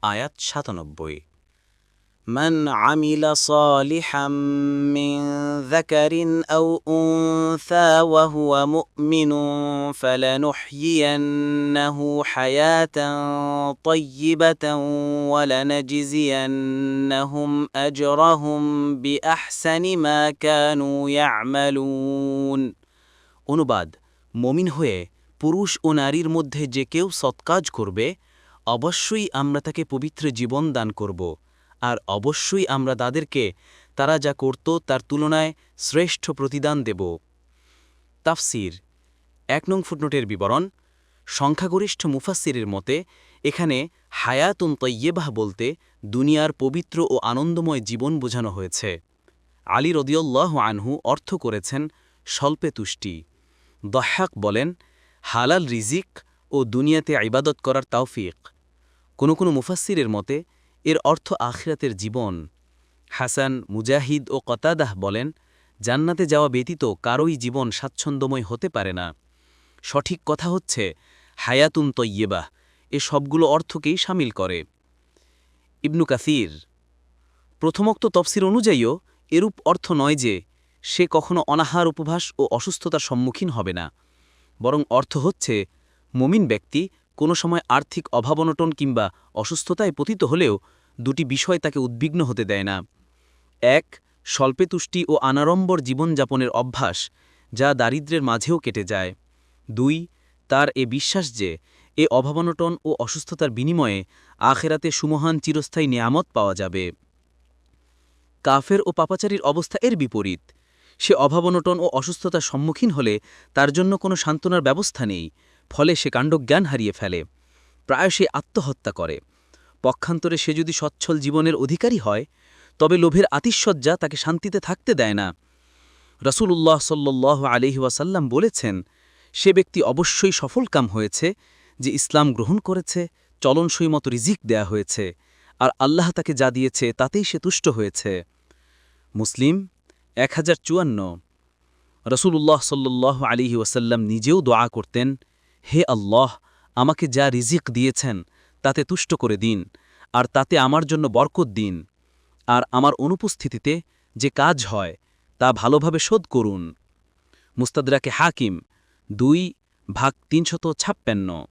আয়াত ৯৭। من عمل صالحا من ذكر أو أنثى وهو مؤمن فلنحيينه حياة طيبة ولنجزينهم أجرهم بأحسن ما كانوا يعملون। অনুবাদ: মুমিন হয়ে পুরুষ ও নারীর মধ্যে যে কেউ সৎকাজ করবে, অবশ্যই আমরা তাকে পবিত্র জীবন দান করব, আর অবশ্যই আমরা তাদেরকে তারা যা করত তার তুলনায় শ্রেষ্ঠ প্রতিদান দেব। তাফসির। ১ নং ফুটনোটের বিবরণ। সংখ্যাগরিষ্ঠ মুফাসসিরের মতে এখানে হায়াতুন তয়্যেবাহ বলতে দুনিয়ার পবিত্র ও আনন্দময় জীবন বোঝানো হয়েছে। আলী রাদিয়াল্লাহু আনহু অর্থ করেছেন স্বল্পে তুষ্টি। দহ্হাক বলেন হালাল রিজিক ও দুনিয়াতে ইবাদত করার তাওফিক। কোনো মুফাসসিরের মতে এর অর্থ আখিরাতের জীবন। হাসান, মুজাহিদ ও কতাদাহ বলেন জান্নাতে যাওয়া ব্যতীত কারোই জীবন স্বাচ্ছন্দ্যময় হতে পারে না। সঠিক কথা হচ্ছে হায়াতুন তয়্যেবাহ এ সবগুলো অর্থকেই শামিল করে। ইবনু কাসির। প্রথমোক্ত তফসির অনুযায়ীও এরূপ অর্থ নয় যে সে কখনো অনাহার উপবাস ও অসুস্থতার সম্মুখীন হবে না, বরং অর্থ হচ্ছে মুমিন ব্যক্তি কোনো সময় আর্থিক অভাবনটন কিংবা অসুস্থতায় পতিত হলেও দুটি বিষয় তাকে উদ্বিগ্ন হতে দেয় না। ১. স্বল্পে তুষ্টি ও আনাড়ম্বর জীবনযাপনের অভ্যাস, যা দারিদ্র্যের মাঝেও কেটে যায়। ২. তার এ বিশ্বাস যে এ অভাবনটন ও অসুস্থতার বিনিময়ে আখেরাতে সুমহান চিরস্থায়ী নিয়ামত পাওয়া যাবে। কাফের ও পাপাচারীর অবস্থা এর বিপরীত। সে অভাবনটন ও অসুস্থতার সম্মুখীন হলে তার জন্য কোনো সান্ত্বনার ব্যবস্থা নেই, ফলে সে কাণ্ডজ্ঞান হারিয়ে ফেলে, প্রায় সে আত্মহত্যা করে। পক্ষান্তরে সে যদি সচ্ছল জীবনের অধিকারী হয়, তবে লোভের আতিশয্যা তাকে শান্তিতে থাকতে দেয় না। রাসূলুল্লাহ সাল্লাল্লাহু আলাইহি ওয়াসাল্লাম বলেছেন, সে ব্যক্তি অবশ্যই সফলকাম হয়েছে যে ইসলাম গ্রহণ করেছে, চলনসই মতো রিজিক দেয়া হয়েছে, আর আল্লাহ তাকে যা দিয়েছে তাতেই সে তুষ্ট হয়েছে। মুসলিম ১০৫৪। রাসূলুল্লাহ সাল্লাল্লাহু আলাইহি ওয়াসাল্লাম নিজেও দোয়া করতেন, হে আল্লাহ, আমাকে যা রিজিক দিয়েছেন তাতে তুষ্ট করে দিন, আর তাতে আমার জন্য বরকত দিন, আর আমার অনুপস্থিতিতে যে কাজ হয় তা ভালোভাবে শোধ করুন। মুস্তাদরাকে হাকিম ২/৩৫৬